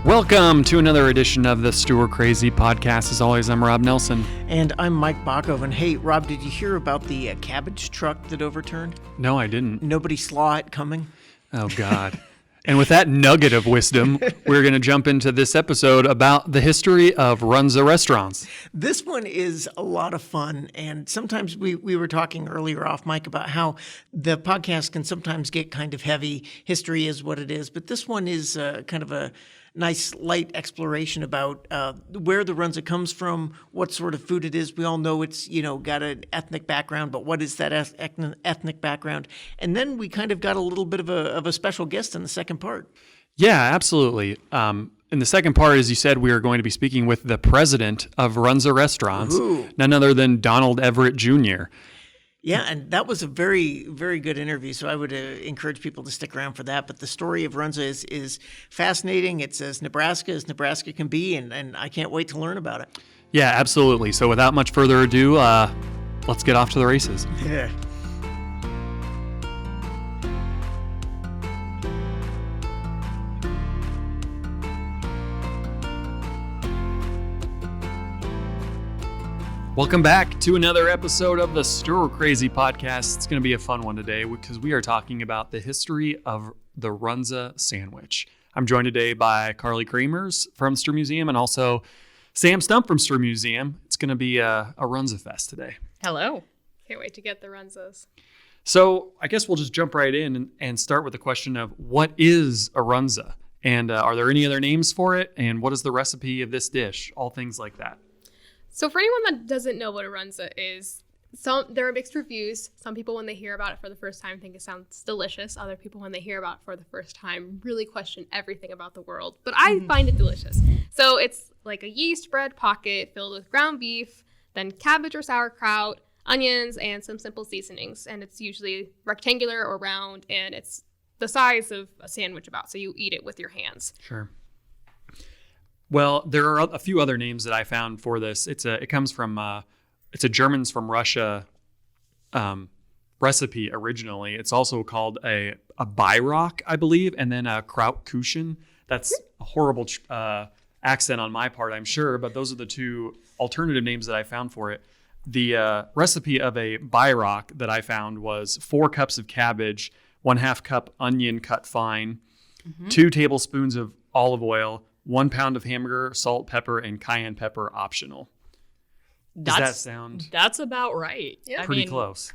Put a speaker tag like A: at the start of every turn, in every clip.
A: Welcome to another edition of the Stuhr Crazy Podcast. As always, I'm Rob Nelson.
B: And I'm Mike Bachov. And hey, Rob, did you hear about the cabbage truck that overturned?
A: No, I didn't.
B: Nobody saw it coming.
A: Oh, God. And with that nugget of wisdom, we're going to jump into this episode about the history of Runza restaurants.
B: This one is a lot of fun. And sometimes we were talking earlier off mic about how the podcast can sometimes get kind of heavy. History is what it is. But this one is kind of a nice light exploration about where the Runza comes from, what sort of food it is. We all know it's, got an ethnic background, but what is that ethnic background? And then we kind of got a little bit of a special guest in the second part.
A: Yeah, absolutely. In the second part, as you said, we are going to be speaking with the president of Runza Restaurants,
B: Ooh. None
A: other than Donald Everett Jr.
B: Yeah, and that was a very, very good interview, so I would encourage people to stick around for that. But the story of Runza is fascinating. It's as Nebraska can be, and I can't wait to learn about it.
A: Yeah, absolutely. So without much further ado, let's get off to the races.
B: Yeah.
A: Welcome back to another episode of the Stuhr Crazy Podcast. It's going to be a fun one today because we are talking about the history of the Runza sandwich. I'm joined today by Carly Cremers from Stuhr Museum and also Sam Stump from Stuhr Museum. It's going to be a Runza fest today.
C: Hello. Can't wait to get the Runzas.
A: So I guess we'll just jump right in and start with the question of what is a Runza? And are there any other names for it? And what is the recipe of this dish? All things like that.
C: So for anyone that doesn't know what a Runza is, there are mixed reviews. Some people, when they hear about it for the first time, think it sounds delicious. Other people, when they hear about it for the first time, really question everything about the world. But I find it delicious. So it's like a yeast bread pocket filled with ground beef, then cabbage or sauerkraut, onions, and some simple seasonings. And it's usually rectangular or round, and it's the size of a sandwich about. So you eat it with your hands.
A: Sure. Well, there are a few other names that I found for this. It comes from it's a Germans from Russia recipe originally. It's also called a Beirock, I believe, and then a Krautkuchen. That's a horrible accent on my part, I'm sure, but those are the two alternative names that I found for it. The recipe of a Beirock that I found was 4 cups of cabbage, 1/2 cup onion cut fine, 2 tablespoons of olive oil, 1 pound of hamburger, salt, pepper, and cayenne pepper optional. Does that sound?
D: That's about right.
C: Yeah.
A: Pretty close.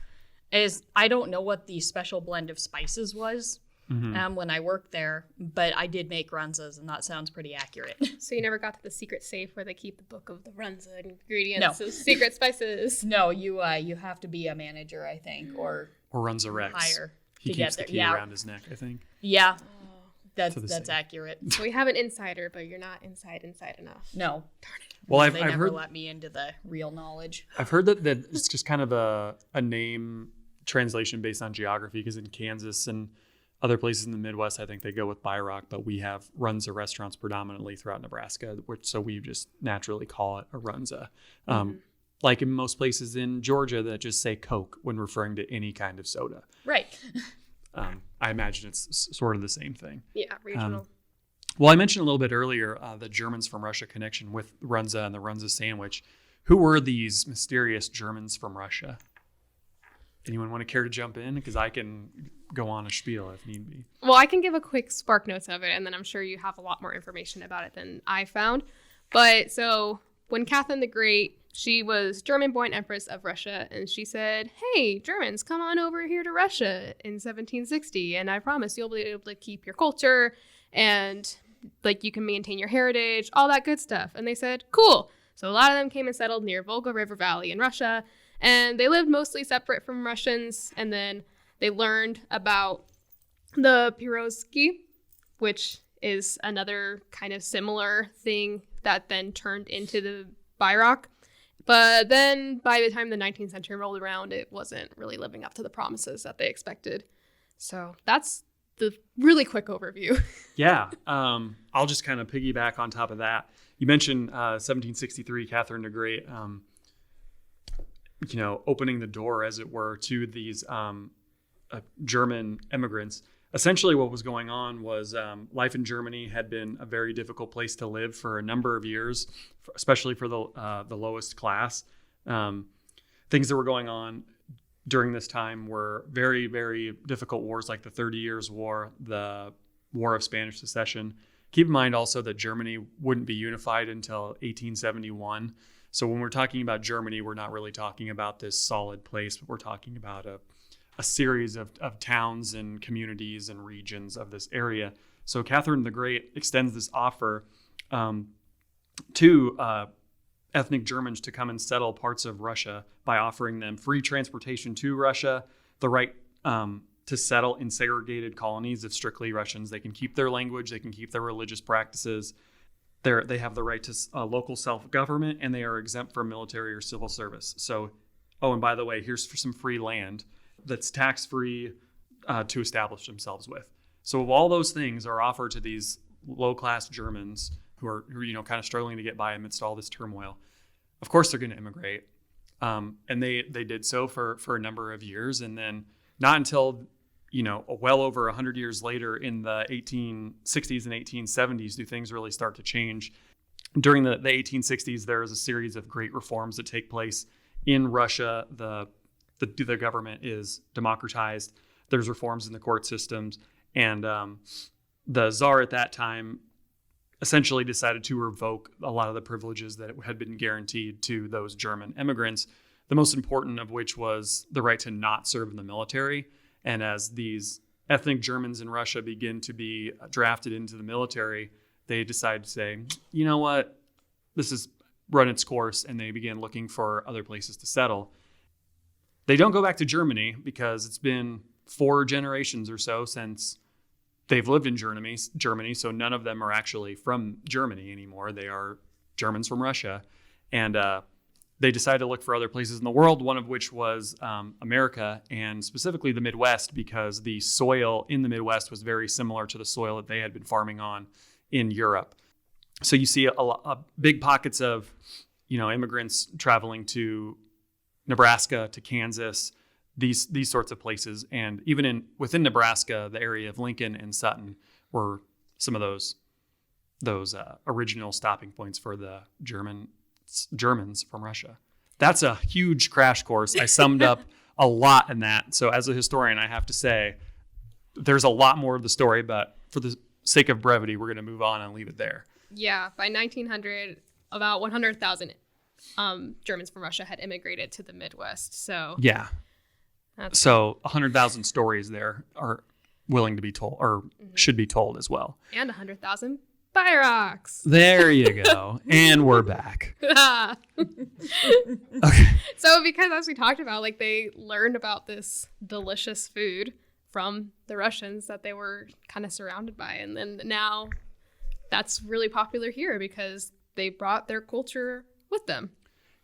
D: I don't know what the special blend of spices was when I worked there, but I did make Runzas, and that sounds pretty accurate.
C: So you never got to the secret safe where they keep the book of the Runza ingredients of secret spices?
D: No, you have to be a manager, I think, or
A: Runza Rex.
D: Higher
A: He
D: to
A: keeps
D: get
A: the
D: there.
A: key around his neck, I think.
D: Yeah. That's
A: safe.
D: accurate.
C: So we have an insider, but you're not inside enough.
D: No.
C: Darn it.
A: Well,
D: They
A: I've
D: never
A: heard
D: let me into the real knowledge.
A: I've heard that it's just kind of a name translation based on geography, because in Kansas and other places in the Midwest, I think they go with Beirock, but we have Runza restaurants predominantly throughout Nebraska, so we just naturally call it a Runza. Like in most places in Georgia that just say Coke when referring to any kind of soda.
D: Right.
A: I imagine it's sort of the same thing.
C: Yeah, regional.
A: Well, I mentioned a little bit earlier the Germans from Russia connection with Runza and the Runza sandwich. Who were these mysterious Germans from Russia? Anyone want to care to jump in? Because I can go on a spiel if need be.
C: Well, I can give a quick spark notes of it, and then I'm sure you have a lot more information about it than I found. But so when Catherine the Great, she was German-born Empress of Russia, and she said, hey, Germans, come on over here to Russia in 1760, and I promise you'll be able to keep your culture, and like you can maintain your heritage, all that good stuff. And they said, cool. So a lot of them came and settled near Volga River Valley in Russia, and they lived mostly separate from Russians, and then they learned about the pierogi, which is another kind of similar thing that then turned into the Beirock. But then by the time the 19th century rolled around, it wasn't really living up to the promises that they expected. So that's the really quick overview.
A: Yeah. I'll just kind of piggyback on top of that. You mentioned 1763, Catherine the Great, opening the door, as it were, to these German immigrants. essentially what was going on was life in Germany had been a very difficult place to live for a number of years, especially for the lowest class. Things that were going on during this time were very, very difficult wars, like the 30 Years' War, the War of Spanish Succession. Keep in mind also that Germany wouldn't be unified until 1871. So when we're talking about Germany, we're not really talking about this solid place, but we're talking about a series of towns and communities and regions of this area. So Catherine the Great extends this offer to ethnic Germans to come and settle parts of Russia by offering them free transportation to Russia, the right to settle in segregated colonies of strictly Russians. They can keep their language, they can keep their religious practices. They have the right to local self-government, and they are exempt from military or civil service. So, oh, and by the way, here's for some free land that's tax-free to establish themselves with. So all those things are offered to these low-class Germans who are kind of struggling to get by amidst all this turmoil. Of course, they're going to immigrate, and they did so for a number of years, and then not until well over 100 years later, in the 1860s and 1870s, do things really start to change. During the 1860s, there is a series of great reforms that take place in Russia. The government is democratized. There's reforms in the court systems. And the Tsar at that time essentially decided to revoke a lot of the privileges that had been guaranteed to those German immigrants, the most important of which was the right to not serve in the military. And as these ethnic Germans in Russia begin to be drafted into the military, they decide to say, you know what, this has run its course, and they begin looking for other places to settle. They don't go back to Germany because it's been 4 generations or so since they've lived in Germany, so none of them are actually from Germany anymore. They are Germans from Russia. And they decided to look for other places in the world, one of which was America, and specifically the Midwest, because the soil in the Midwest was very similar to the soil that they had been farming on in Europe. So you see a big pockets of, immigrants traveling to Nebraska, to Kansas, these sorts of places. And even within Nebraska, the area of Lincoln and Sutton were some of those original stopping points for the Germans from Russia. That's a huge crash course. I summed up a lot in that. So as a historian, I have to say there's a lot more of the story, but for the sake of brevity, we're going to move on and leave it there.
C: Yeah, by 1900, about 100,000 Germans from Russia had immigrated to the Midwest. So
A: yeah, so 100,000 stories there are willing to be told, or should be told as well.
C: And 100,000 Byrox.
A: There you go. And we're back.
C: Okay. So because as we talked about, they learned about this delicious food from the Russians that they were kind of surrounded by. And then now that's really popular here because they brought their culture with them.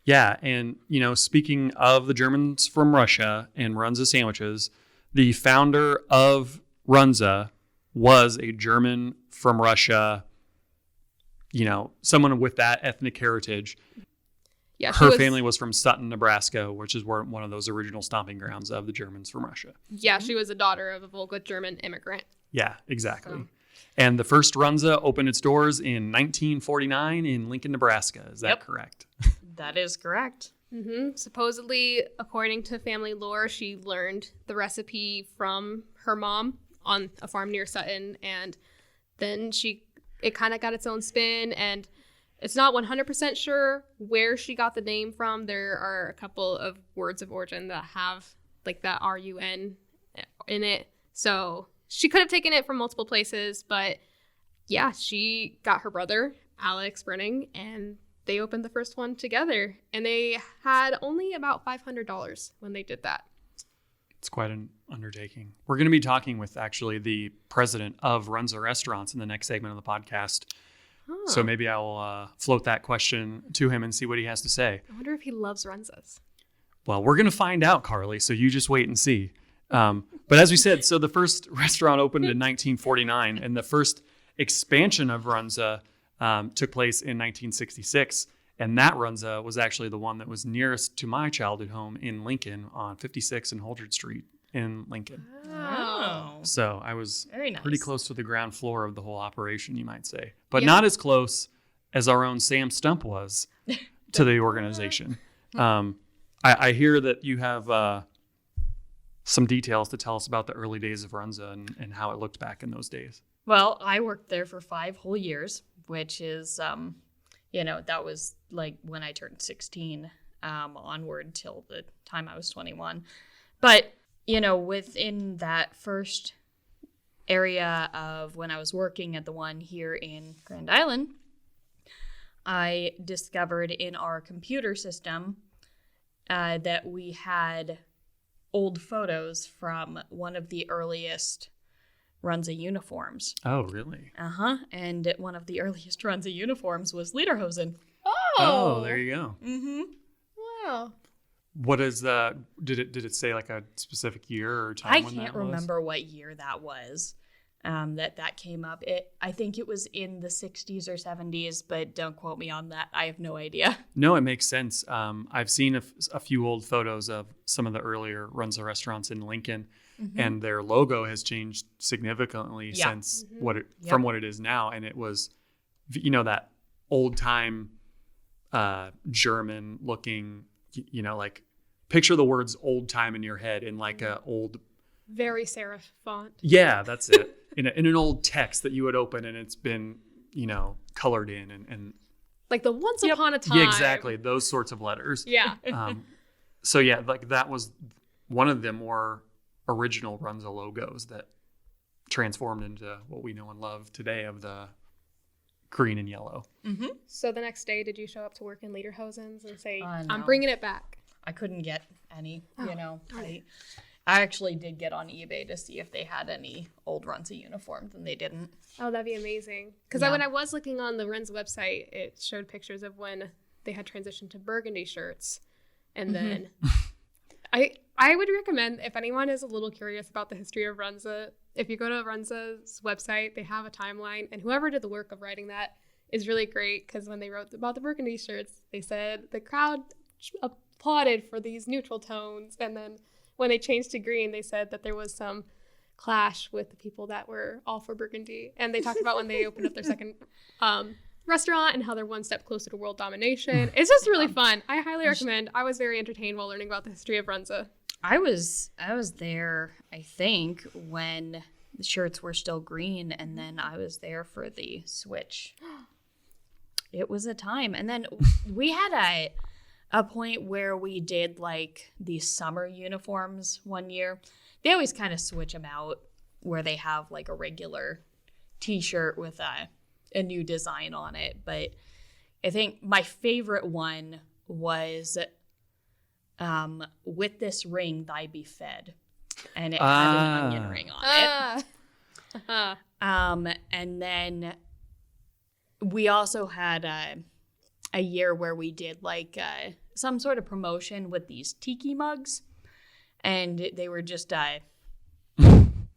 A: Yeah. And, speaking of the Germans from Russia and Runza sandwiches, the founder of Runza was a German from Russia, someone with that ethnic heritage.
C: Yeah,
A: her family was from Sutton, Nebraska, which is one of those original stomping grounds of the Germans from Russia.
C: Yeah, she was a daughter of a Volga German immigrant.
A: Yeah, exactly. So. And the first Runza opened its doors in 1949 in Lincoln, Nebraska. Is that correct?
D: That is correct.
C: Mm-hmm. Supposedly, according to family lore, she learned the recipe from her mom on a farm near Sutton, and then it kind of got its own spin, and it's not 100% sure where she got the name from. There are a couple of words of origin that have that RUN in it. So she could have taken it from multiple places, but yeah, she got her brother, Alex Brenning, and they opened the first one together, and they had only about $500 when they did that.
A: It's quite an undertaking. We're going to be talking with actually the president of Runza Restaurants in the next segment of the podcast. Oh. So maybe I'll float that question to him and see what he has to say.
C: I wonder if he loves Runzas.
A: Well, we're going to find out, Carly, so you just wait and see. But as we said, so the first restaurant opened in 1949, and the first expansion of Runza took place in 1966. And that Runza was actually the one that was nearest to my childhood home in Lincoln on 56 and Holdred Street in Lincoln.
C: Oh.
D: Oh.
A: So I was
D: Very nice.
A: pretty close to the ground floor of the whole operation, you might say. But
C: Yeah.
A: not as close as our own Sam Stump was to the organization. I hear that you have some details to tell us about the early days of Runza and how it looked back in those days.
D: Well, I worked there for 5 whole years, which is, that was like when I turned 16 onward till the time I was 21. But, within that first area of when I was working at the one here in Grand Island, I discovered in our computer system that we had old photos from one of the earliest Runza uniforms.
A: Oh, really?
D: And one of the earliest Runza uniforms was Lederhosen.
A: Oh, there you go.
D: Mm-hmm.
C: Wow.
A: What is did it say like a specific year or time
D: I
A: when
D: can't
A: that was?
D: remember what year that was. That came up. I think it was in the 60s or 70s, but don't quote me on that. I have no idea.
A: No, it makes sense. I've seen a few old photos of some of the earlier Runza restaurants in Lincoln, and their logo has changed significantly since from what it is now. And it was, that old time German looking, like picture the words old time in your head in like a old.
C: Very serif font.
A: Yeah, that's it. In an old text that you would open and it's been, colored in and
C: Like the once upon a time.
A: yeah, exactly. Those sorts of letters.
C: Yeah.
A: So yeah, like that was one of the more original Runza logos that transformed into what we know and love today of the green and yellow.
D: Mm-hmm.
C: So the next day, did you show up to work in Lederhosens and say,
D: No.
C: I'm bringing it back?
D: I couldn't get any,
C: darn
D: I actually did get on eBay to see if they had any old Runza uniforms, and they didn't.
C: Oh, that'd be amazing. Because
D: Yeah.
C: when I was looking on the Renzo website, it showed pictures of when they had transitioned to burgundy shirts. And then I would recommend, if anyone is a little curious about the history of Runza, if you go to Runza's website, they have a timeline. And whoever did the work of writing that is really great, because when they wrote about the burgundy shirts, they said the crowd applauded for these neutral tones. And then when they changed to green, they said that there was some clash with the people that were all for burgundy. And they talked about when they opened up their second restaurant and how they're one step closer to world domination. It's just really fun. I highly recommend. I was very entertained while learning about the history of Runza.
D: I was there, I think, when the shirts were still green, and then I was there for the switch. It was a time. And then we had a point where we did like these summer uniforms one year. They always kind of switch them out, where they have like a regular t-shirt with a new design on it. But I think my favorite one was with this ring thy be fed, and it had an onion ring on it. And then we also had a year where we did like some sort of promotion with these Tiki Mugs, and they were just a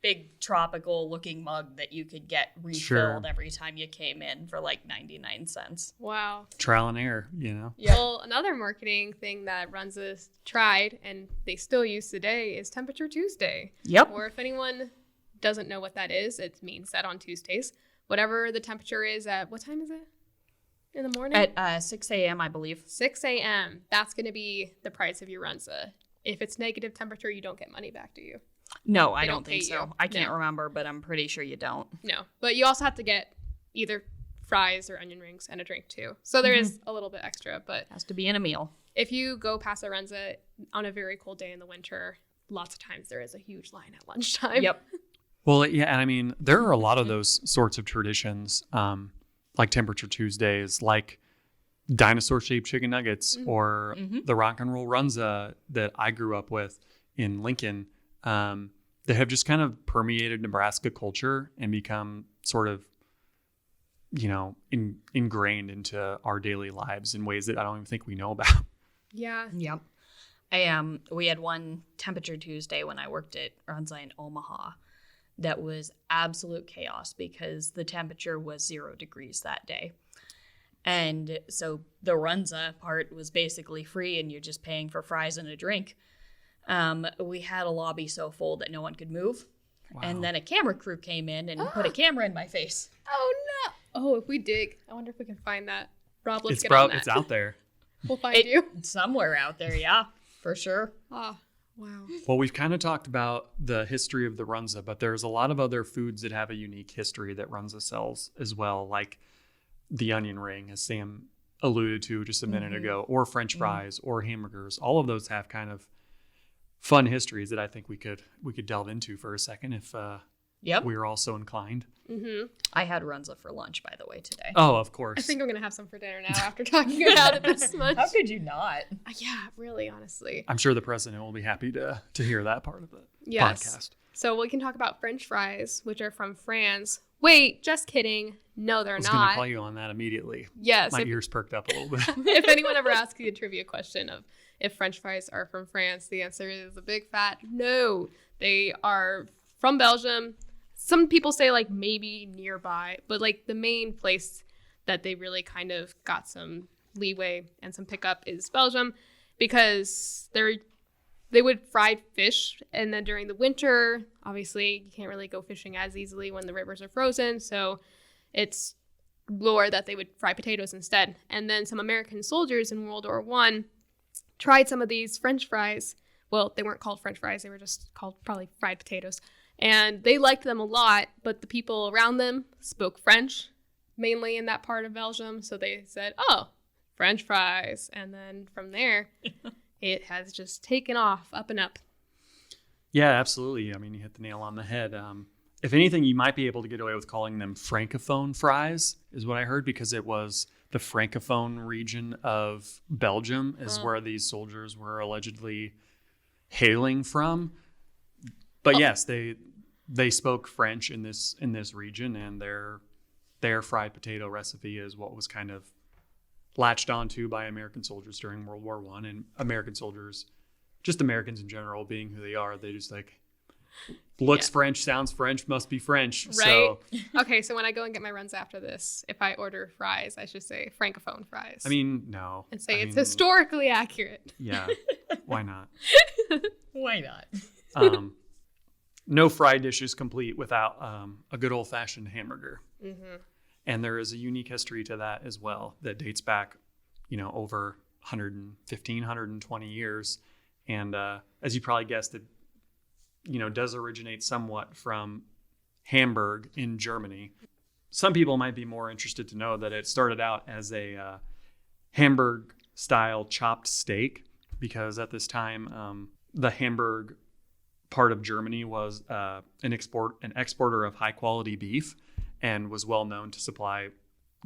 D: big tropical looking mug that you could get refilled every time you came in for like 99 cents.
C: Wow.
A: Trial and error,
C: Yeah. Well, another marketing thing that Runza tried and they still use today is Temperature Tuesday.
D: Yep.
C: Or if anyone doesn't know what that is, it means that on Tuesdays, whatever the temperature is at, what time is it? In the morning?
D: At 6 a.m., I believe.
C: 6 a.m. That's going to be the price of your Runza. If it's negative temperature, you don't get money back, do you?
D: No, I
C: They
D: don't
C: don't
D: think
C: pay
D: so.
C: you.
D: I can't
C: No.
D: remember, but I'm pretty sure you don't.
C: No. But you also have to get either fries or onion rings and a drink too. So there is a little bit extra. But
D: Has to be in a meal.
C: if you go past Arunza on a very cold day in the winter, lots of times there is a huge line at lunchtime.
D: Yep.
A: Well, yeah, and I mean, there are a lot of those sorts of traditions, like Temperature Tuesdays, like dinosaur-shaped chicken nuggets, or the rock and roll Runza that I grew up with in Lincoln, that have just kind of permeated Nebraska culture and become sort of, ingrained into our daily lives in ways that I don't even think we know about.
C: Yeah.
D: Yep. We had one Temperature Tuesday when I worked at Runza in Omaha that was absolute chaos because the temperature was 0 degrees that day. And so the Runza part was basically free and you're just paying for fries and a drink. We had a lobby so full that no one could move.
A: Wow.
D: And then a camera crew came in and put a camera in my face.
C: Oh no! Oh, if we dig, I wonder if we can find that. Rob, let's get on that.
A: It's out there.
C: We'll find you.
D: Somewhere out there, yeah, for sure.
C: Oh, wow.
A: Well, we've kind of talked about the history of the Runza, but there's a lot of other foods that have a unique history that Runza sells as well, like the onion ring, as Sam alluded to just a minute ago, or French fries, or hamburgers. All of those have kind of fun histories that I think we could delve into for a second if we were all so inclined.
C: Mm-hmm.
D: I had Runza for lunch, by the way, today.
A: Oh, of course.
C: I think I'm going to have some for dinner now after talking about it this much.
D: How could you not?
C: Yeah, really, honestly.
A: I'm sure the president will be happy to hear that part of the podcast.
C: So we can talk about French fries, which are from France. Wait, just kidding. No, they're
A: I was
C: not.
A: going to call you on that immediately.
C: Yes.
A: My ears perked up a little bit.
C: If anyone ever asks you a trivia question of if French fries are from France, the answer is a big fat no. They are from Belgium. Some people say like maybe nearby, but like the main place that they really kind of got some leeway and some pickup is Belgium, because they would fry fish, and then during the winter, obviously you can't really go fishing as easily when the rivers are frozen, so it's lore that they would fry potatoes instead. And then some American soldiers in World War I tried some of these French fries. Well, they weren't called French fries, they were just called probably fried potatoes. And they liked them a lot, but the people around them spoke French, mainly in that part of Belgium. So they said, oh, French fries. And then from there, it has just taken off, up and up.
A: Yeah, absolutely. I mean, you hit the nail on the head. If anything, you might be able to get away with calling them Francophone fries, is what I heard, because it was the Francophone region of Belgium is where these soldiers were allegedly hailing from. But yes, they spoke French in this region, and their fried potato recipe is what was kind of latched onto by American soldiers during World War I. And American soldiers, just Americans in general, being who they are, they just like looks French, sounds French, must be French.
C: Right.
A: So,
C: okay, so when I go and get my runs after this, if I order fries, I should say Francophone fries.
A: I mean, no.
C: And say it's historically accurate.
A: Yeah. Why not?
D: Why not?
A: No fried dish is complete without a good old-fashioned hamburger.
C: Mm-hmm.
A: And there is a unique history to that as well that dates back, over 115, 120 years. And as you probably guessed, it, does originate somewhat from Hamburg in Germany. Some people might be more interested to know that it started out as a Hamburg-style chopped steak, because at this time, the Hamburg part of Germany was an exporter of high-quality beef, and was well known to supply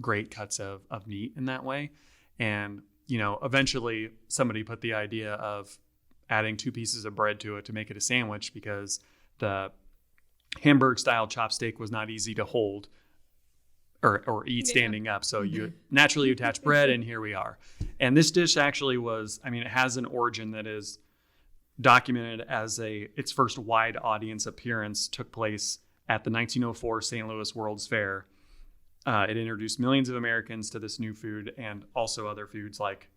A: great cuts of meat in that way. And, eventually somebody put the idea of adding 2 pieces of bread to it to make it a sandwich, because the Hamburg style chop steak was not easy to hold or eat standing up. So you naturally attach bread, and here we are. And this dish actually it has an origin that is documented as its first wide audience appearance took place at the 1904 St. Louis World's Fair. It introduced millions of Americans to this new food, and also other foods like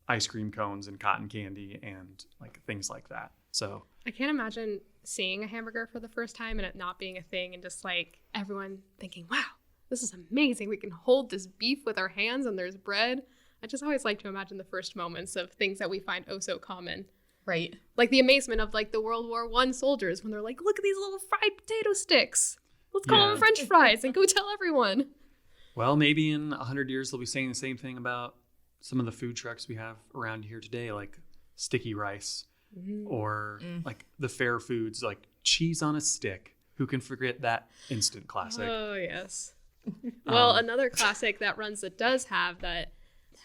A: ice cream cones and cotton candy and like things like that. So
C: I can't imagine seeing a hamburger for the first time and it not being a thing, and just like everyone thinking, wow, this is amazing. We can hold this beef with our hands and there's bread. I just always like to imagine the first moments of things that we find oh so common.
D: Right.
C: Like the amazement of like the World War I soldiers when they're like, look at these little fried potato sticks. Let's call them French fries and go tell everyone.
A: Well, maybe in 100 years they'll be saying the same thing about some of the food trucks we have around here today, like sticky rice or like the fair foods, like cheese on a stick. Who can forget that instant classic?
C: Oh, yes. Well, another classic that Runza does have that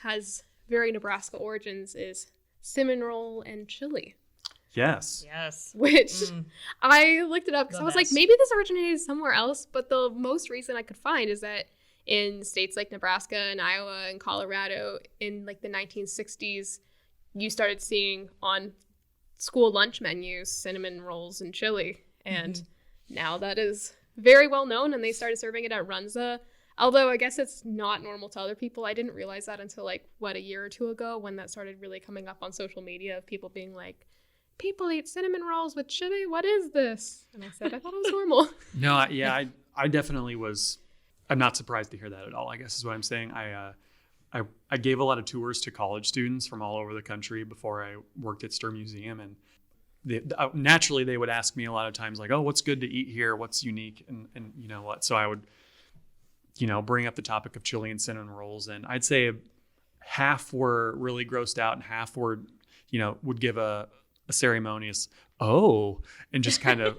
C: has very Nebraska origins is cinnamon roll and chili.
A: Yes.
D: Yes.
C: Which I looked it up because I was like,
D: best.
C: maybe this originated somewhere else. But the most recent I could find is that in states like Nebraska and Iowa and Colorado in like the 1960s, you started seeing on school lunch menus cinnamon rolls and chili. And now that is very well known, and they started serving it at Runza. Although I guess it's not normal to other people. I didn't realize that until a year or two ago when that started really coming up on social media of people being like, people eat cinnamon rolls with chili. What is this? And I said, I thought it was normal.
A: No, I definitely was. I'm not surprised to hear that at all, I guess is what I'm saying. I gave a lot of tours to college students from all over the country before I worked at Stuhr Museum, and naturally they would ask me a lot of times like, oh, what's good to eat here? What's unique? And you know what? So I would, bring up the topic of chili and cinnamon rolls, and I'd say half were really grossed out and half were, would give a ceremonious, oh, and just kind of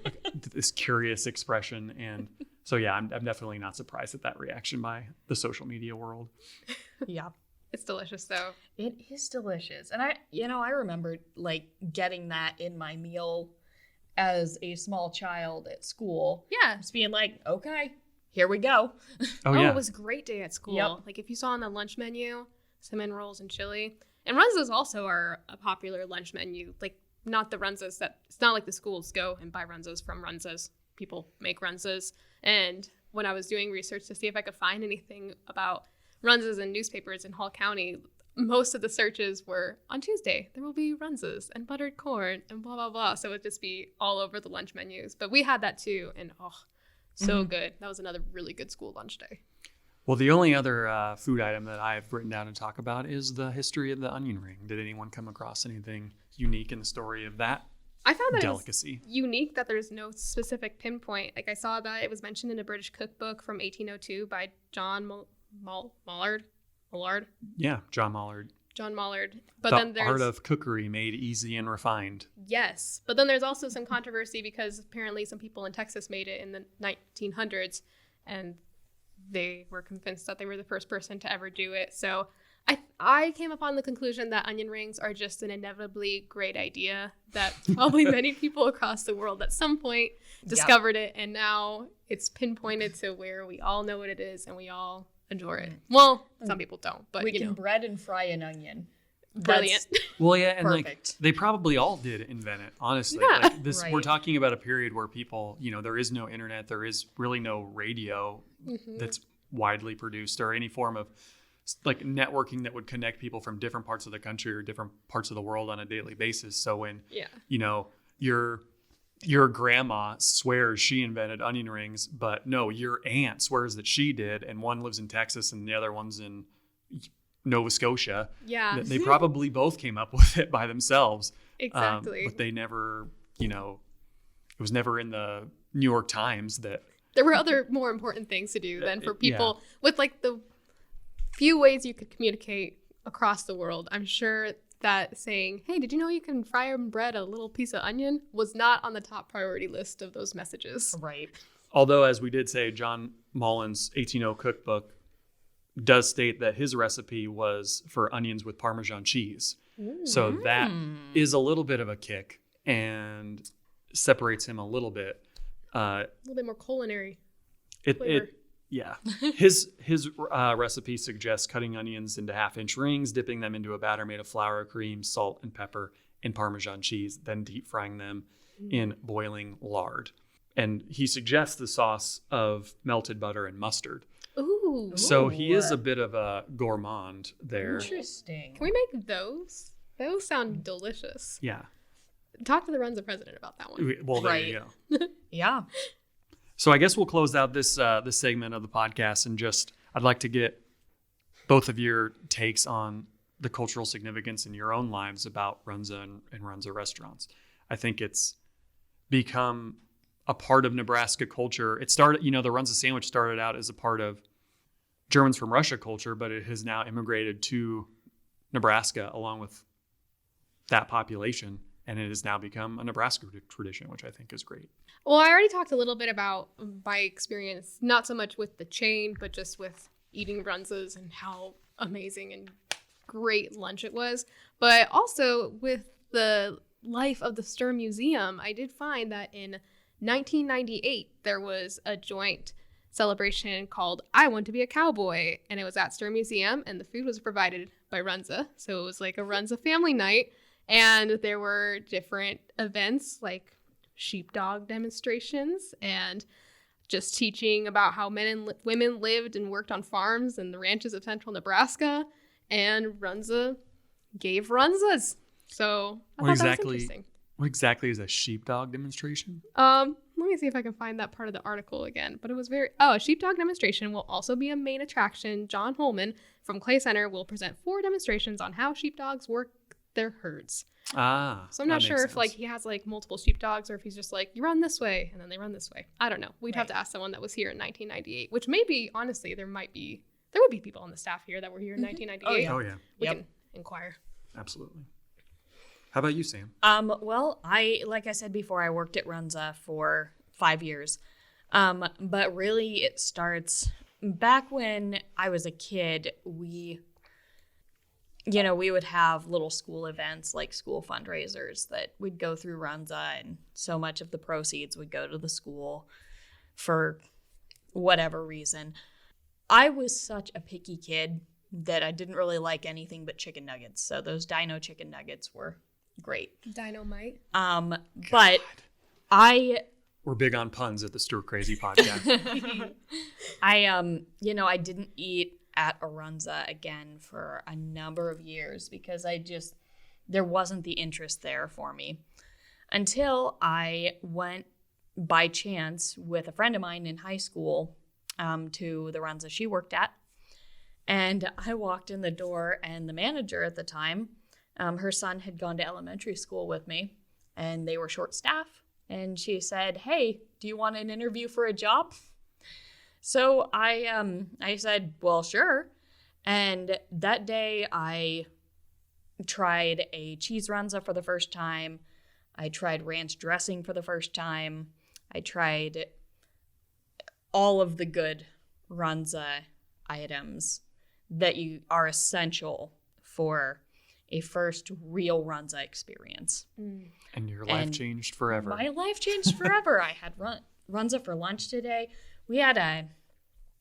A: this curious expression. And so, yeah, I'm definitely not surprised at that reaction by the social media world.
D: Yeah.
C: It's delicious, though.
D: It is delicious. And I remember like getting that in my meal as a small child at school.
C: Yeah.
D: Just being like, okay, here we go.
A: Oh, yeah.
C: It was a great day at school.
D: Yep.
C: Like if you saw on the lunch menu, cinnamon rolls and chili. And Runzas also are a popular lunch menu. Like not the Runzas it's not like the schools go and buy Runzas from Runzas. People make Runzas. And when I was doing research to see if I could find anything about Runzas in newspapers in Hall County, most of the searches were on Tuesday, there will be Runzas and buttered corn and blah, blah, blah. So it would just be all over the lunch menus. But we had that too. And so good. That was another really good school lunch day.
A: Well, the only other food item that I've written down to talk about is the history of the onion ring. Did anyone come across anything unique in the story of that
C: I found that
A: delicacy?
C: It's unique that there's no specific pinpoint. Like I saw that it was mentioned in a British cookbook from 1802 by John Mollard.
A: Yeah, John Mollard.
C: But
A: the
C: then there's
A: art of cookery made easy and refined.
C: Yes. But then there's also some controversy because apparently some people in Texas made it in the 1900s and they were convinced that they were the first person to ever do it. So I came upon the conclusion that onion rings are just an inevitably great idea that probably many people across the world at some point discovered it. And now it's pinpointed to where we all know what it is and we all adore it. Well, some people don't, but
D: we can bread and fry an onion.
C: Brilliant.
A: Well, yeah, and
D: perfect.
A: like they probably all did invent it, honestly.
C: Yeah.
A: Like this,
D: Right.
A: we're talking about a period where people, there is no internet, there is really no radio that's widely produced or any form of like networking that would connect people from different parts of the country or different parts of the world on a daily basis. So when, your grandma swears she invented onion rings, but no, your aunt swears that she did, and one lives in Texas and the other one's in Nova Scotia.
C: Yeah.
A: They probably both came up with it by themselves.
C: Exactly.
A: But they never, it was never in the New York Times that.
C: There were other more important things to do than for people with like the few ways you could communicate across the world. I'm sure that saying, hey, did you know you can fry and bread a little piece of onion was not on the top priority list of those messages.
D: Right.
A: Although, as we did say, John Mullen's 1800 cookbook does state that his recipe was for onions with Parmesan cheese. So that is a little bit of a kick and separates him a little bit.
C: A little bit more culinary.
A: Flavor. His recipe suggests cutting onions into 1/2-inch rings, dipping them into a batter made of flour, cream, salt, and pepper, and Parmesan cheese, then deep frying them in boiling lard. And he suggests the sauce of melted butter and mustard.
C: Ooh.
A: So he is a bit of a gourmand there.
D: Interesting.
C: Can we make those? Those sound delicious.
A: Yeah.
C: Talk to the Runza president about that one.
A: Well, there you go.
D: Yeah.
A: So I guess we'll close out this segment of the podcast and I'd like to get both of your takes on the cultural significance in your own lives about Runza and Runza restaurants. I think it's become a part of Nebraska culture. It started, the Runza sandwich started out as a part of Germans from Russia culture, but it has now immigrated to Nebraska along with that population. And it has now become a Nebraska tradition, which I think is great.
C: Well, I already talked a little bit about my experience, not so much with the chain, but just with eating Runzas and how amazing and great lunch it was. But also with the life of the Stuhr Museum, I did find that in 1998, there was a joint celebration called I Want to Be a Cowboy. And it was at Stuhr Museum, and the food was provided by Runza. So it was like a Runza family night. And there were different events like sheepdog demonstrations and just teaching about how men and women lived and worked on farms and the ranches of central Nebraska. And Runza gave Runzas. So I thought that was interesting.
A: What exactly is a sheepdog demonstration?
C: Let me see if I can find that part of the article again. But it was a sheepdog demonstration will also be a main attraction. John Holman from Clay Center will present 4 demonstrations on how sheepdogs work their herds. So I'm not sure if like he has like multiple sheepdogs or if he's just like, you run this way and then they run this way. I don't know. We'd have to ask someone that was here in 1998, which maybe honestly there would be people on the staff here that were here in 1998.
A: Oh yeah.
C: We can inquire.
A: Absolutely. How about you, Sam?
D: Well, like I said before, I worked at Runza for 5 years. But really it starts back when I was a kid. We would have little school events like school fundraisers that we'd go through Runza, and so much of the proceeds would go to the school for whatever reason. I was such a picky kid that I didn't really like anything but chicken nuggets. So those Dino chicken nuggets were great.
C: Dynamite.
D: But
A: We're big on puns at the Stuhr Crazy podcast.
D: I didn't eat at Arunza again for a number of years because there wasn't the interest there for me until I went by chance with a friend of mine in high school to the Runza she worked at. And I walked in the door, and the manager at the time, her son had gone to elementary school with me, and they were short staff. And she said, "Hey, do you want an interview for a job?" So I said, "Well, sure." And that day I tried a cheese Runza for the first time. I tried ranch dressing for the first time. I tried all of the good Runza items that are essential for a first real Runza experience.
A: And your life changed forever.
D: My life changed forever. I had Runza for lunch today. We had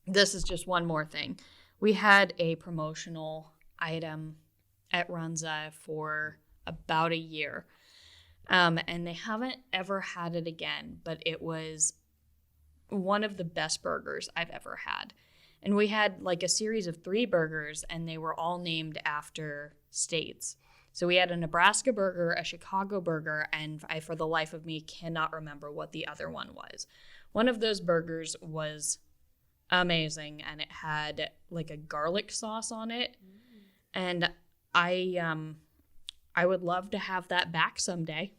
D: this is just one more thing. We had a promotional item at Runza for about a year. And they haven't ever had it again, but it was one of the best burgers I've ever had. And we had like a series of 3 burgers, and they were all named after states. So we had a Nebraska burger, a Chicago burger, and I, for the life of me, cannot remember what the other one was. One of those burgers was amazing, and it had like a garlic sauce on it. And I would love to have that back someday.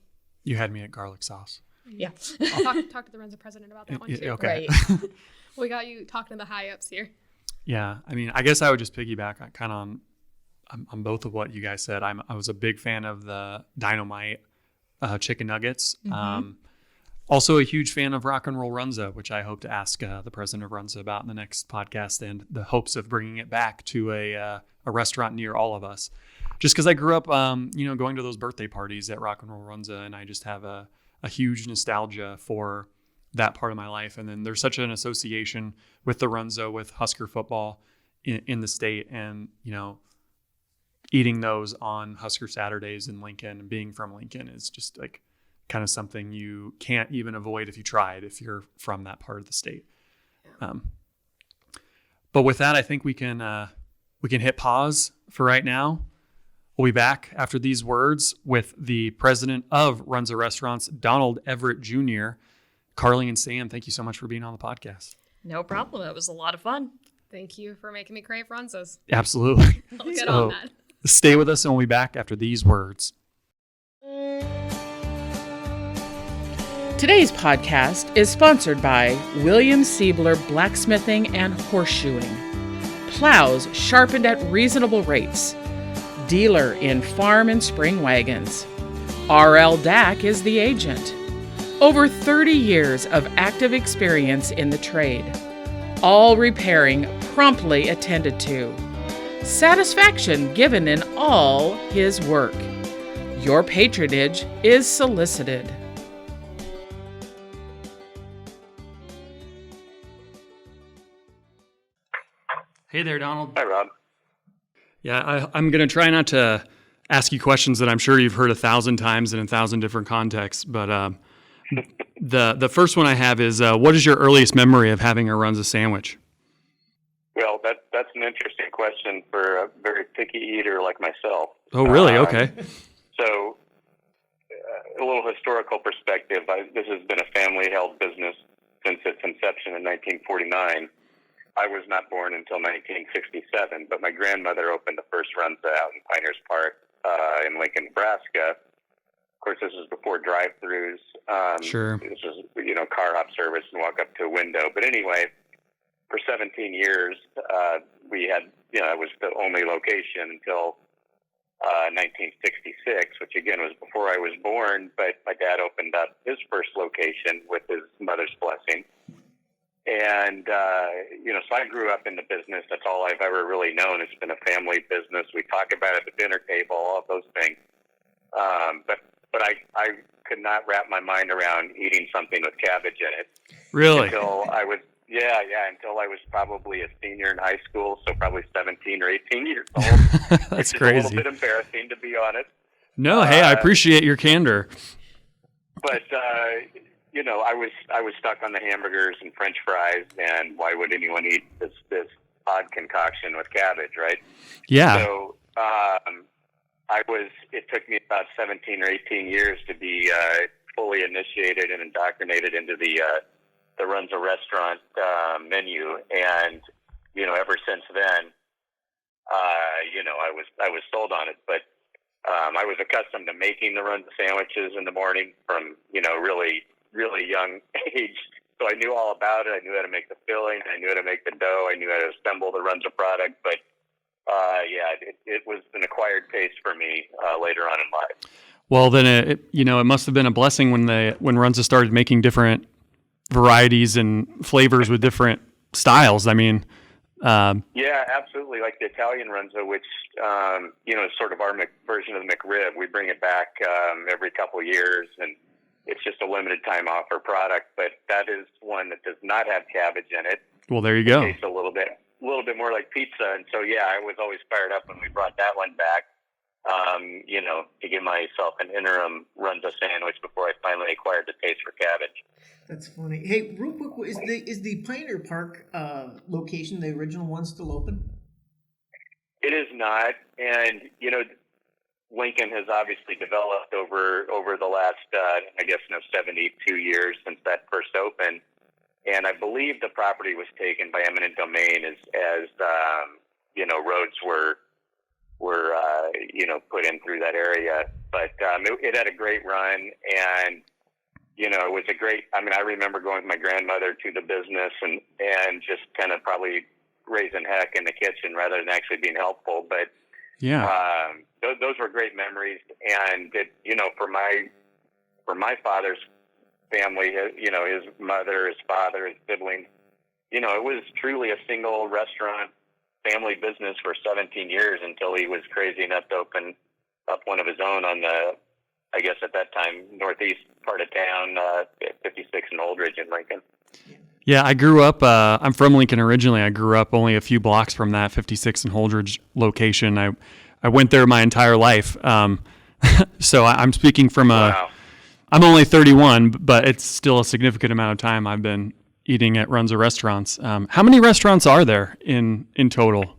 A: You had me at garlic sauce.
D: Yeah.
C: I'll talk to the Runza president about that one too.
A: Okay.
D: Right.
C: We got you talking to the high ups here.
A: Yeah. I mean, I guess I would just piggyback kind of on both of what you guys said. I was a big fan of the Dynamite chicken nuggets. Also a huge fan of Rock and Roll Runza, which I hope to ask the president of Runza about in the next podcast, and the hopes of bringing it back to a restaurant near all of us. Just because I grew up, going to those birthday parties at Rock and Roll Runza, and I just have a huge nostalgia for that part of my life. And then there's such an association with the Runza, with Husker football in the state, and eating those on Husker Saturdays in Lincoln and being from Lincoln is just like kind of something you can't even avoid if you tried, if you're from that part of the state. But with that, I think we can hit pause for right now. We'll be back after these words with the president of Runza Restaurants, Donald Everett Jr. Carly and Sam, thank you so much for being on the podcast.
D: No problem. It was a lot of fun.
C: Thank you for making me crave Runzas.
A: Absolutely.
C: I'll get on that.
A: Stay with us, and we'll be back after these words.
E: Today's podcast is sponsored by William Siebler Blacksmithing and Horseshoeing. Plows sharpened at reasonable rates. Dealer in farm and spring wagons. R.L. Dack is the agent. Over 30 years of active experience in the trade. All repairing promptly attended to. Satisfaction given in all his work. Your patronage is solicited.
A: Hey there, Donald.
F: Hi, Rob.
A: Yeah, I'm going to try not to ask you questions that I'm sure you've heard 1,000 times in 1,000 different contexts, but the first one I have is, what is your earliest memory of having a Runza sandwich?
F: Well, that's an interesting question for a very picky eater like myself.
A: Oh, really? Okay.
F: So, a little historical perspective, this has been a family-held business since its inception in 1949. I was not born until 1967, but my grandmother opened the first Runza out in Piners Park in Lincoln, Nebraska. Of course, this was before drive-throughs.
A: Sure.
F: This was, car hop service and walk up to a window. But anyway, for 17 years, we had, it was the only location until 1966, which again was before I was born, but my dad opened up his first location with his mother's blessing. And, so I grew up in the business. That's all I've ever really known. It's been a family business. We talk about it at the dinner table, all of those things. But I could not wrap my mind around eating something with cabbage in it.
A: Really?
F: Until I was, until I was probably a senior in high school, so probably 17 or 18 years old.
A: That's
F: which
A: crazy.
F: Is a little bit embarrassing, to be honest.
A: No, hey, I appreciate your candor.
F: But I was stuck on the hamburgers and French fries, and why would anyone eat this odd concoction with cabbage, right?
A: Yeah.
F: So it took me about 17 or 18 years to be fully initiated and indoctrinated into the Runza restaurant menu, and ever since then, I was sold on it. But I was accustomed to making the Runza sandwiches in the morning from really young age, so I knew all about it. I knew how to make the filling, I knew how to make the dough, I knew how to assemble the Runza product. But it was an acquired taste for me later on in life.
A: Well, then it must have been a blessing when Runza started making different varieties and flavors with different styles. I mean,
F: yeah, absolutely. Like the Italian Runza, which is sort of our version of the McRib. We bring it back every couple of years, and it's just a limited time offer product. But that is one that does not have cabbage in it.
A: Well, there you go.
F: It tastes a little bit more like pizza, and so I was always fired up when we brought that one back. To give myself an interim Runza sandwich before I finally acquired the taste for cabbage.
B: That's funny. Hey, real quick, is the Pioneer Park location, the original one, still open?
F: It is not, and Lincoln has obviously developed over the last 72 years since that first opened, and I believe the property was taken by eminent domain as roads were put in through that area. But it had a great run, and it was a great. I remember going with my grandmother to the business and just kind of probably raising heck in the kitchen rather than actually being helpful. But those were great memories, and for my father's family, his mother, his father, his siblings, it was truly a single restaurant family business for 17 years until he was crazy enough to open up one of his own on the, I guess at that time, northeast part of town, 56 and Holdridge in Lincoln.
A: Yeah, I grew up, I'm from Lincoln originally. I grew up only a few blocks from that 56 and Holdridge location. I went there my entire life. So I'm speaking from
F: Wow.
A: I'm only 31, but it's still a significant amount of time I've been eating at Runza restaurants. How many restaurants are there in total?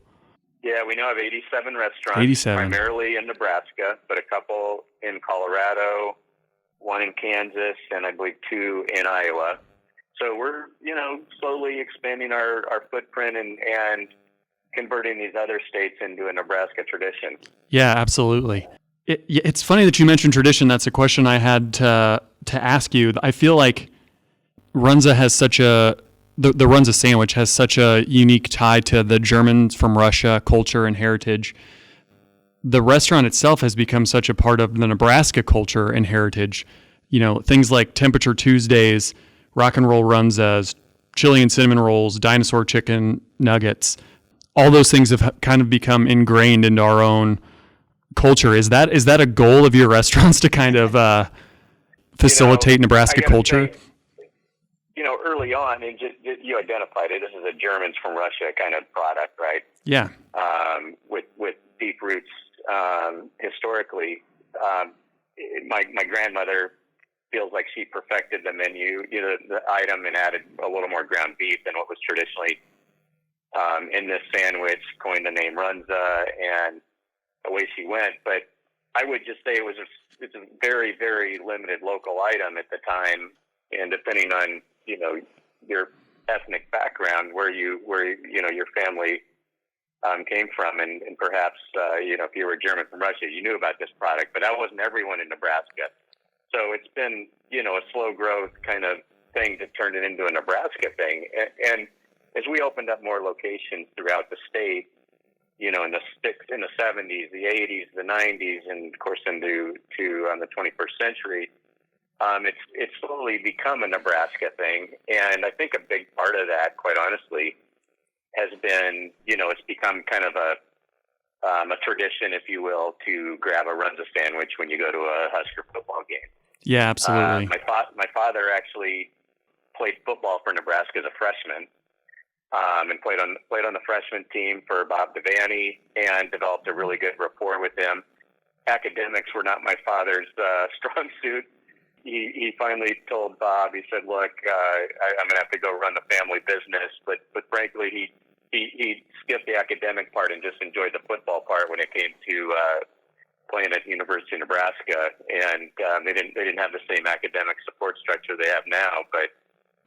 F: Yeah, we now have 87 restaurants,
A: 87.
F: primarily in Nebraska, but a couple in Colorado, one in Kansas, and I believe 2 in Iowa. So we're, slowly expanding our footprint and converting these other states into a Nebraska tradition.
A: Yeah, absolutely. It's funny that you mentioned tradition. That's a question I had to ask you. I feel like Runza has the Runza sandwich has such a unique tie to the Germans from Russia culture and heritage. The restaurant itself has become such a part of the Nebraska culture and heritage. Things like Temperature Tuesdays, Rock and Roll Runzas, chili and cinnamon rolls, dinosaur chicken nuggets. All those things have kind of become ingrained into our own culture. Is that a goal of your restaurants to kind of facilitate Nebraska culture?
F: Say, early on, and you identified it. This is a Germans from Russia kind of product, right?
A: Yeah.
F: With deep roots historically. My grandmother feels like she perfected the menu, the item, and added a little more ground beef than what was traditionally in this sandwich, coined the name Runza, and away she went. But I would just say it's a very, very limited local item at the time, and depending on, you know, your ethnic background, where you know, your family came from, and perhaps, you know, if you were German from Russia, you knew about this product, but that wasn't everyone in Nebraska. So it's been, you know, a slow growth kind of thing to turn it into a Nebraska thing. And as we opened up more locations throughout the state, you know, in the 70s, the 80s, the 90s, and of course into the 21st century, it's slowly become a Nebraska thing. And I think a big part of that, quite honestly, has been, you know, it's become kind of a tradition, if you will, to grab a Runza sandwich when you go to a Husker football game.
A: Yeah, absolutely.
F: My father actually played football for Nebraska as a freshman, and played on the freshman team for Bob Devaney, and developed a really good rapport with him. Academics were not my father's strong suit. He finally told Bob, he said, "Look, I'm going to have to go run the family business." But frankly, he skipped the academic part and just enjoyed the football part when it came to playing at the University of Nebraska. And they didn't have the same academic support structure they have now. But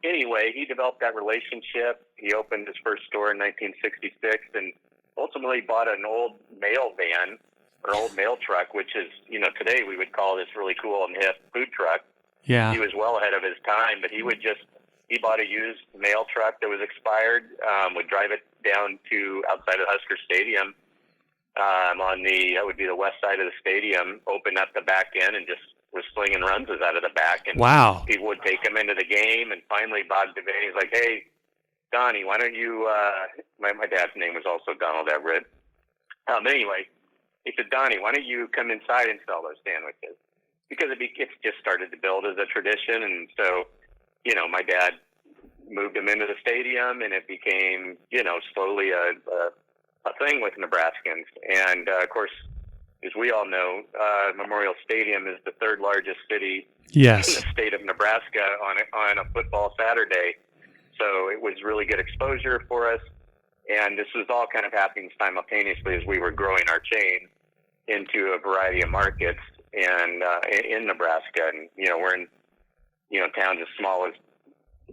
F: anyway, he developed that relationship. He opened his first store in 1966, and ultimately bought an old mail van, or old mail truck, which is, you know, today we would call this really cool and hip food truck.
A: Yeah.
F: He was well ahead of his time, but he bought a used mail truck that was expired, would drive it down to outside of Husker Stadium, that would be the west side of the stadium, open up the back end, and just was slinging Runzas out of the back. And
A: Wow.
F: people would take him into the game, and finally Bob Devaney was like, "Hey, Donnie, why don't you, my dad's name was also Donald Everett. Anyway, he said, "Donnie, why don't you come inside and sell those sandwiches?" Because it's just started to build as a tradition. And so, you know, my dad moved him into the stadium, and it became, you know, slowly a thing with Nebraskans. And of course, as we all know, Memorial Stadium is the third largest city
A: Yes.
F: in the state of Nebraska on a football Saturday. So it was really good exposure for us. And this was all kind of happening simultaneously as we were growing our chain into a variety of markets and in Nebraska. And, you know, we're in, you know, towns as small as,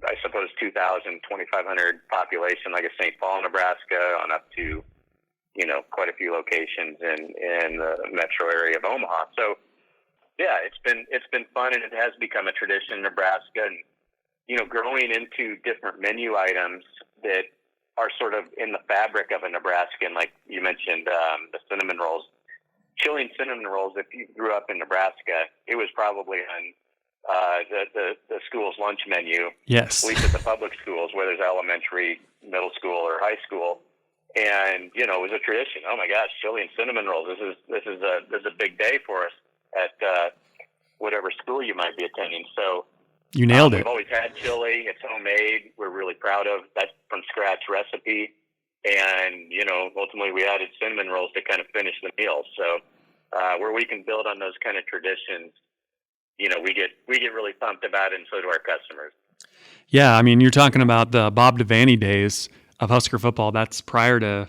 F: I suppose, 2,000, 2,500 population, like a St. Paul, Nebraska, on up to, you know, quite a few locations in the metro area of Omaha. So, yeah, it's been fun, and it has become a tradition in Nebraska. And, you know, growing into different menu items that are sort of in the fabric of a Nebraskan, like you mentioned, the cinnamon rolls. Chili and cinnamon rolls, if you grew up in Nebraska, it was probably on the school's lunch menu.
A: Yes.
F: At least at the public schools, whether it's elementary, middle school, or high school. And, you know, it was a tradition. Oh my gosh, chili and cinnamon rolls. This is a big day for us at whatever school you might be attending. So
A: You nailed it.
F: We've always had chili. It's homemade. We're really proud of that from scratch recipe. And, you know, ultimately we added cinnamon rolls to kind of finish the meal. So where we can build on those kind of traditions, you know, we get really pumped about it, and so do our customers.
A: Yeah, I mean, you're talking about the Bob Devaney days of Husker football. That's prior to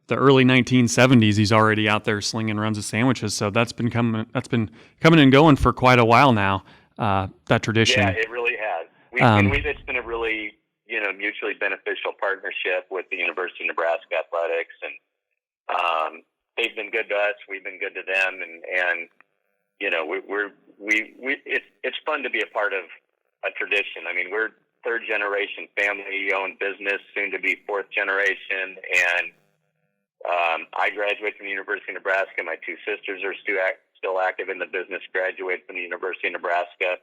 A: the early 1970s. He's already out there slinging Runza sandwiches. So that's been coming and going for quite a while now. That tradition.
F: Yeah, it really has. It's been a really, you know, mutually beneficial partnership with the University of Nebraska Athletics, and they've been good to us. We've been good to them, and you know, it's fun to be a part of a tradition. I mean, we're third generation family owned business, soon to be fourth generation, and I graduated from the University of Nebraska. My two sisters are still active in the business, graduated from the University of Nebraska,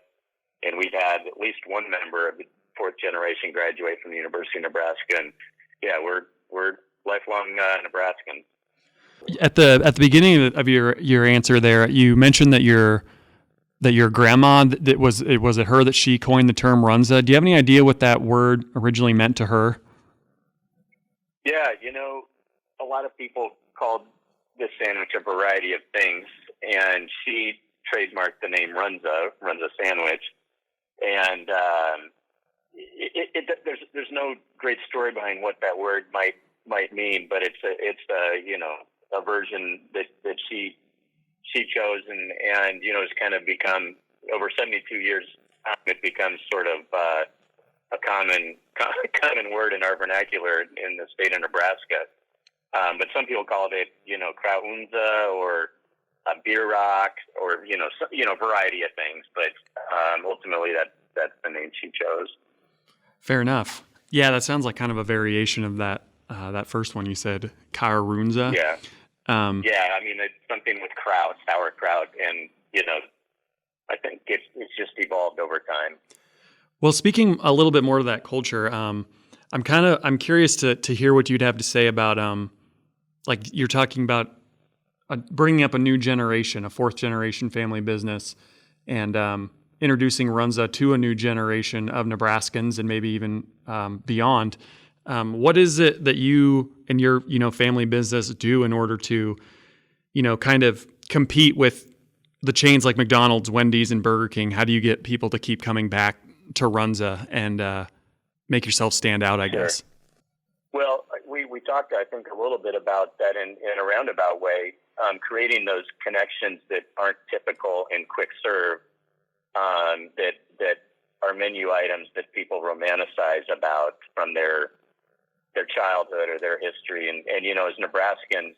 F: and we've had at least one member of the fourth generation graduate from the University of Nebraska. And yeah, we're lifelong Nebraskans.
A: At the beginning of your answer there, you mentioned that your grandma, was it her that she coined the term Runza? Do you have any idea what that word originally meant to her?
F: Yeah, you know, a lot of people called this sandwich a variety of things, and she trademarked the name Runza sandwich. And there's no great story behind what that word might mean, but it's a you know, a version that she she chose, and it's kind of become over 72 years. It becomes sort of a common word in our vernacular in the state of Nebraska. But some people called it, Kraunza or beer rock, or variety of things. But ultimately, that's the name she chose.
A: Fair enough. Yeah, that sounds like kind of a variation of that first one you said, Arunza.
F: Yeah. I mean, it's something with kraut, sauerkraut, and I think it's just evolved over time.
A: Well, speaking a little bit more to that culture, I'm curious to hear what you'd have to say about like you're talking about bringing up a new generation, a fourth generation family business, and introducing Runza to a new generation of Nebraskans and maybe even beyond. What is it that you and your family business do in order to kind of compete with the chains like McDonald's, Wendy's, and Burger King? How do you get people to keep coming back to Runza and make yourself stand out, I guess?
F: Well, we talked, I think, a little bit about that in a roundabout way, creating those connections that aren't typical in quick serve, that are menu items that people romanticize about from their childhood or their history. And as Nebraskans,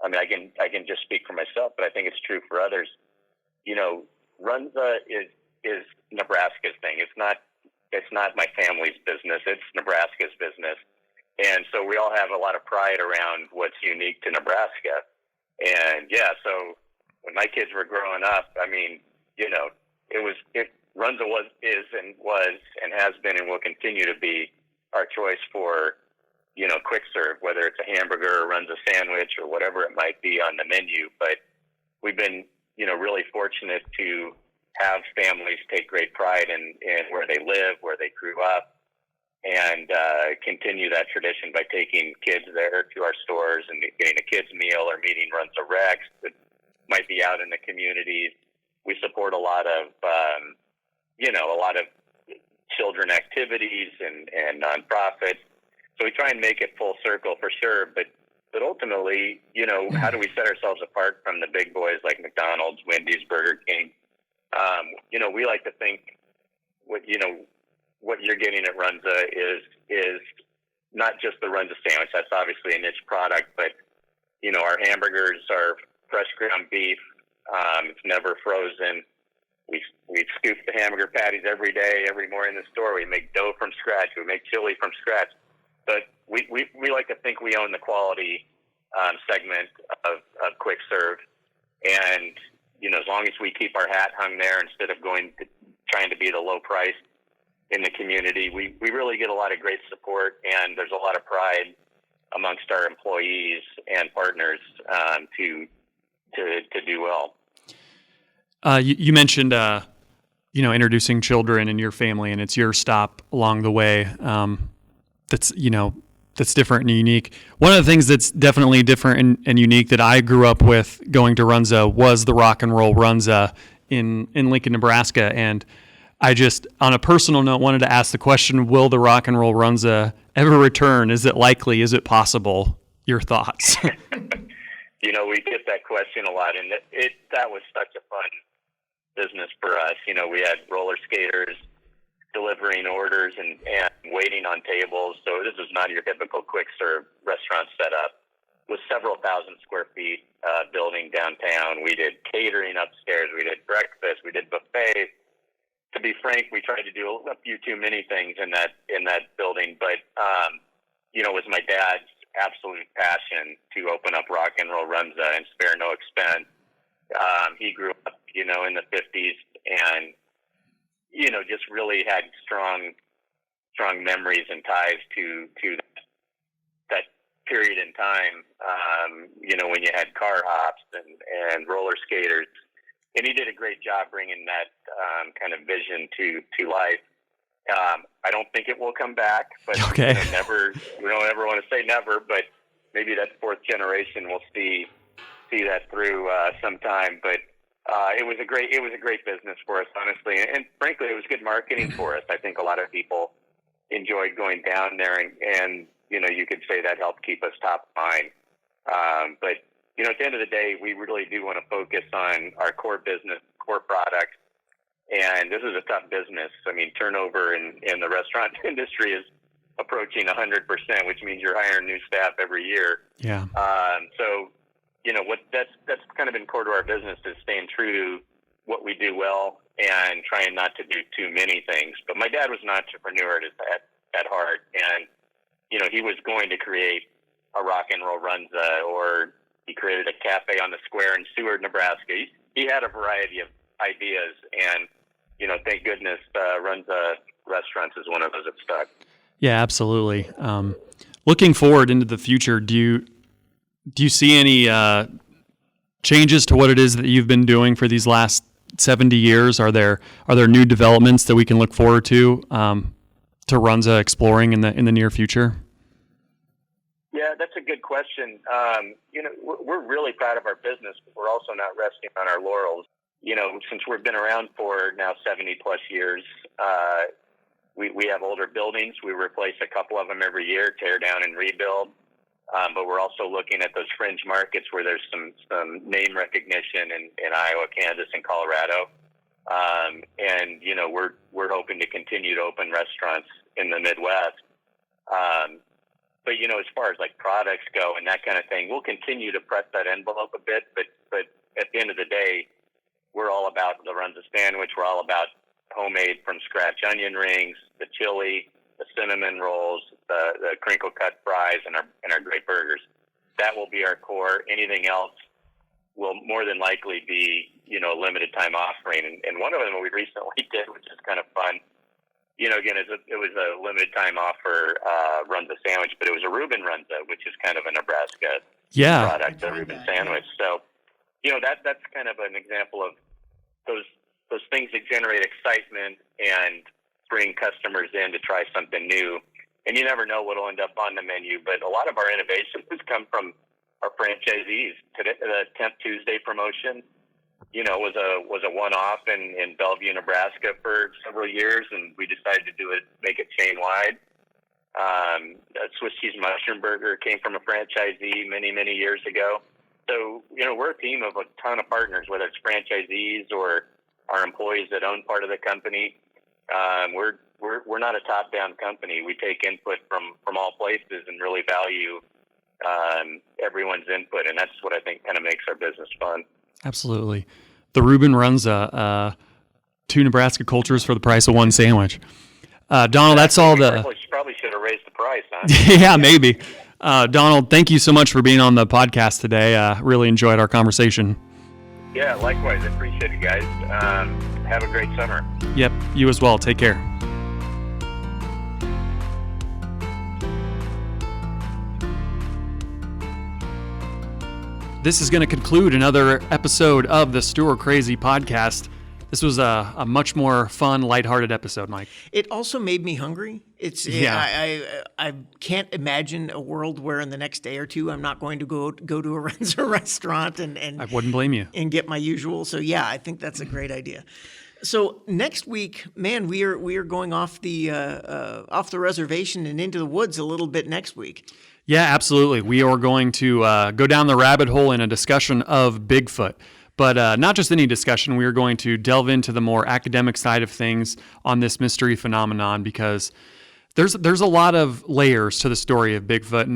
F: I mean, I can just speak for myself, but I think it's true for others. Runza is Nebraska's thing. It's not my family's business. It's Nebraska's business. And so we all have a lot of pride around what's unique to Nebraska. And so when my kids were growing up, I mean, Runza was and has been and will continue to be our choice for, quick serve, whether it's a hamburger or Runza sandwich or whatever it might be on the menu. But we've been, really fortunate to have families take great pride in where they live, where they grew up, and continue that tradition by taking kids there to our stores and getting a kids meal or meeting Runza Rex that might be out in the communities. We support a lot of children activities and nonprofits. So we try and make it full circle for sure, but ultimately, how do we set ourselves apart from the big boys like McDonald's, Wendy's, Burger King? We like to think what you're getting at Runza is not just the Runza sandwich. That's obviously a niche product, but our hamburgers are fresh ground beef. It's never frozen. We scoop the hamburger patties every day, every morning in the store. We make dough from scratch. We make chili from scratch. But we like to think we own the quality segment of quick serve. And, as long as we keep our hat hung there instead of trying to be the low price in the community, we really get a lot of great support, and there's a lot of pride amongst our employees and partners to do well.
A: You mentioned, introducing children in your family, and it's your stop along the way. That's different and unique. One of the things that's definitely different and unique that I grew up with going to Runza was the Rock and Roll Runza in Lincoln, Nebraska. And I just, on a personal note, wanted to ask the question, will the Rock and Roll Runza ever return? Is it likely? Is it possible? Your thoughts?
F: We get that question a lot, and that was such a fun business for us. We had roller skaters delivering orders and waiting on tables. So this is not your typical quick serve restaurant setup. It was several thousand square feet building downtown. We did catering upstairs. We did breakfast. We did buffets. To be frank, we tried to do a few too many things in that building, but it was my dad's absolute passion to open up Rock and Roll Runza and spare no expense. He grew up, in the 50s and, just really had strong memories and ties to that period in time, when you had car hops and roller skaters. And he did a great job bringing that kind of vision to life. I don't think it will come back, but
A: okay.
F: We don't ever want to say never, but maybe that fourth generation will see that through sometime. But it was a great business for us, honestly, and frankly, it was good marketing for us. I think a lot of people enjoyed going down there, and you could say that helped keep us top of mind. But at the end of the day, we really do want to focus on our core business, core product. And this is a tough business. I mean, turnover in the restaurant industry is approaching 100%, which means you're hiring new staff every year.
A: Yeah.
F: So, that's kind of been core to our business, is staying true to what we do well and trying not to do too many things. But my dad was an entrepreneur at heart, and he was going to create a rock and roll Runza, or he created a cafe on the square in Stuhr, Nebraska. He had a variety of ideas, and thank goodness Runza Restaurants is one of those that stuck.
A: Yeah, absolutely. Looking forward into the future, do you see any changes to what it is that you've been doing for these last 70 years? Are there new developments that we can look forward to Runza exploring in the near future?
F: Yeah, that's a good question. We're really proud of our business, but we're also not resting on our laurels. Since we've been around for now 70 plus years, we have older buildings. We replace a couple of them every year, tear down and rebuild. But we're also looking at those fringe markets where there's some name recognition in Iowa, Kansas, and Colorado. And we're hoping to continue to open restaurants in the Midwest. But as far as like products go and that kind of thing, we'll continue to press that envelope a bit. But at the end of the day, we're all about the Runza sandwich. We're all about homemade from scratch onion rings, the chili, the cinnamon rolls, the crinkle cut fries, and our great burgers. That will be our core. Anything else will more than likely be a limited time offering. And one of them we recently did, which is kind of fun. Again, it was a limited time offer Runza sandwich, but it was a Reuben Runza, which is kind of a Nebraska product, the Reuben sandwich. So, that's kind of an example of those things that generate excitement and bring customers in to try something new. And you never know what will end up on the menu, but a lot of our innovations has come from our franchisees. Today, the 10th Tuesday promotion, was a one-off in Bellevue, Nebraska for several years, and we decided to make it chain-wide. A Swiss cheese mushroom burger came from a franchisee many, many years ago. So, we're a team of a ton of partners, whether it's franchisees or our employees that own part of the company. We're not a top-down company. We take input from all places and really value everyone's input, and that's what I think kind of makes our business fun.
A: Absolutely. The Reuben Runza, 2 Nebraska cultures for the price of 1 sandwich. Donald, that's all
F: Probably should have raised the price, huh?
A: Yeah, maybe. Donald, thank you so much for being on the podcast today. Really enjoyed our conversation.
F: Yeah, likewise. I appreciate it, guys. Have a great summer.
A: Yep, you as well. Take care. This is going to conclude another episode of the Stuhr Crazy podcast. This was a much more fun, lighthearted episode, Mike.
B: It also made me hungry. I can't imagine a world where in the next day or two I'm not going to go to a Renzo restaurant and
A: I wouldn't blame you.
B: And get my usual. So yeah, I think that's a great idea. So next week, man, we are going off the reservation and into the woods a little bit next week.
A: Yeah, absolutely. We are going to go down the rabbit hole in a discussion of Bigfoot. But not just any discussion, we are going to delve into the more academic side of things on this mystery phenomenon, because there's a lot of layers to the story of Bigfoot,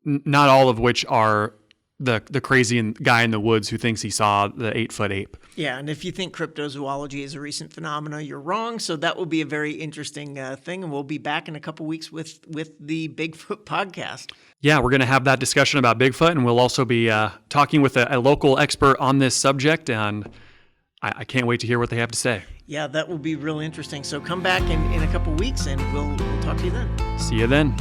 A: not all of which are the crazy guy in the woods who thinks he saw the 8-foot ape.
B: Yeah, and if you think cryptozoology is a recent phenomenon, you're wrong. So that will be a very interesting thing, and we'll be back in a couple weeks with the Bigfoot podcast.
A: Yeah, we're going to have that discussion about Bigfoot, and we'll also be talking with a local expert on this subject, and I can't wait to hear what they have to say.
B: Yeah, that will be really interesting. So come back in a couple weeks, and we'll talk to you then.
A: See you then.